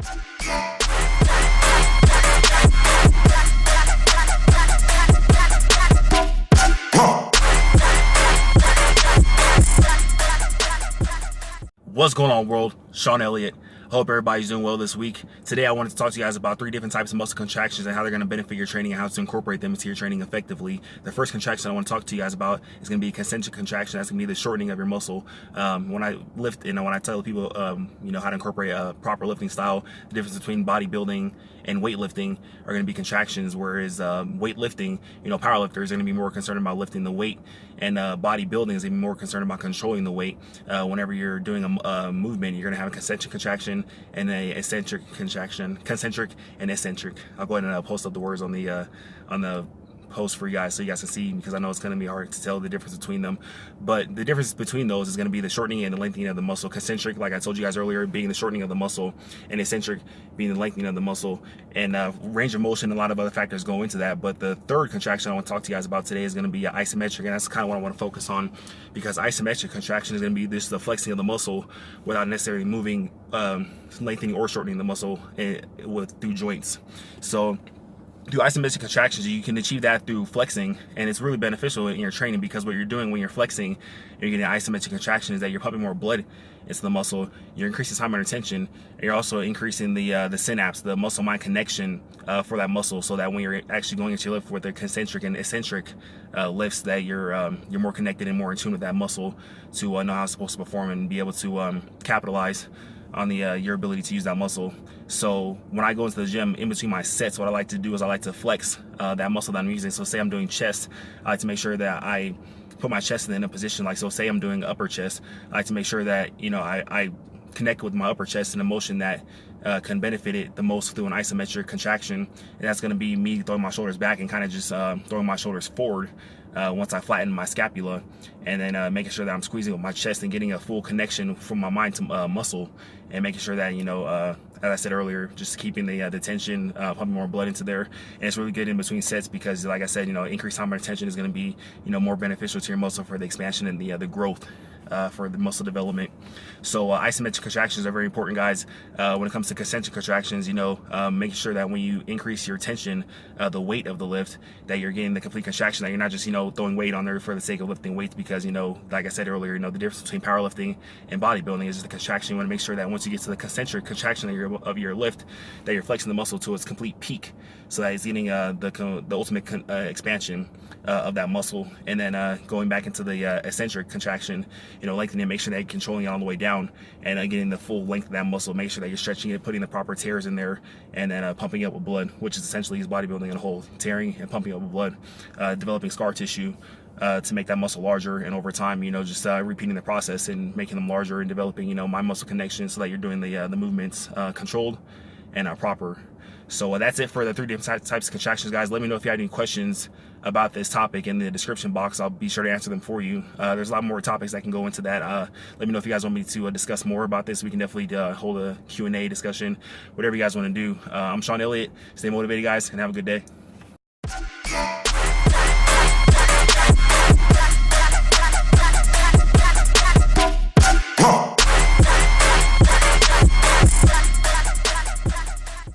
What's going on, world? Sean Elliott. Hope everybody's doing well this week. Today I wanted to talk to you guys about 3 different types of muscle contractions and how they're going to benefit your training and how to incorporate them into your training effectively. The first contraction I want to talk to you guys about is going to be concentric contraction. That's going to be the shortening of your muscle. When I lift, when I tell people, how to incorporate a proper lifting style, the difference between bodybuilding and weightlifting are going to be contractions, whereas weightlifting, powerlifters are going to be more concerned about lifting the weight, and bodybuilding is even more concerned about controlling the weight. Whenever you're doing a movement, you're going to have a concentric contraction and a eccentric contraction, concentric and eccentric. I'll go ahead and post up the words on the post for you guys so you guys can see, because I know it's going to be hard to tell the difference between them. But the difference between those is going to be the shortening and the lengthening of the muscle. Concentric, like I told you guys earlier, being the shortening of the muscle, and eccentric being the lengthening of the muscle. And range of motion, a lot of other factors go into that. But the third contraction I want to talk to you guys about today is going to be isometric, and that's kind of what I want to focus on, because isometric contraction is going to be this the flexing of the muscle without necessarily moving, lengthening or shortening the muscle through joints. So through isometric contractions, you can achieve that through flexing, and it's really beneficial in your training, because what you're doing when you're flexing and you're getting isometric contraction is that you're pumping more blood into the muscle, you're increasing time under tension, and you're also increasing the synapse, the muscle-mind connection for that muscle, so that when you're actually going into your lift with the concentric and eccentric lifts, that you're more connected and more in tune with that muscle to know how it's supposed to perform and be able to capitalize on your ability to use that muscle. So when I go into the gym, in between my sets, what I like to do is I like to flex that muscle that I'm using. So say I'm doing chest, I like to make sure that I put my chest in a position, like, so say I'm doing upper chest, I like to make sure that I connect with my upper chest in a motion that can benefit it the most through an isometric contraction. And that's going to be me throwing my shoulders back and kind of just throwing my shoulders forward once I flatten my scapula, and then making sure that I'm squeezing with my chest and getting a full connection from my mind to muscle, and making sure that, as I said earlier, just keeping the tension, pumping more blood into there. And it's really good in between sets, because like I said, increased time under tension is going to be more beneficial to your muscle for the expansion and the growth, for the muscle development. So isometric contractions are very important, guys. When it comes to concentric contractions, making sure that when you increase your tension, the weight of the lift, that you're getting the complete contraction, that you're not just throwing weight on there for the sake of lifting weights, because like I said earlier, the difference between powerlifting and bodybuilding is just the contraction. You want to make sure that once you get to the concentric contraction of your lift, that you're flexing the muscle to its complete peak, so that it's getting the ultimate expansion of that muscle. And then going back into the eccentric contraction, lengthening it, make sure that you're controlling it all the way down, and getting the full length of that muscle. Make sure that you're stretching it, putting the proper tears in there, and then pumping up with blood, which is essentially bodybuilding in a whole, tearing and pumping up with blood, developing scar tissue to make that muscle larger, and over time, just repeating the process and making them larger and developing, my muscle connection, so that you're doing the movements controlled and proper. So that's it for the 3 different types of contractions, guys. Let me know if you have any questions about this topic in the description box. I'll be sure to answer them for you. There's a lot more topics that can go into that. Let me know if you guys want me to discuss more about this. We can definitely hold a Q&A discussion, whatever you guys want to do. I'm Sean Elliott. Stay motivated, guys, and have a good day.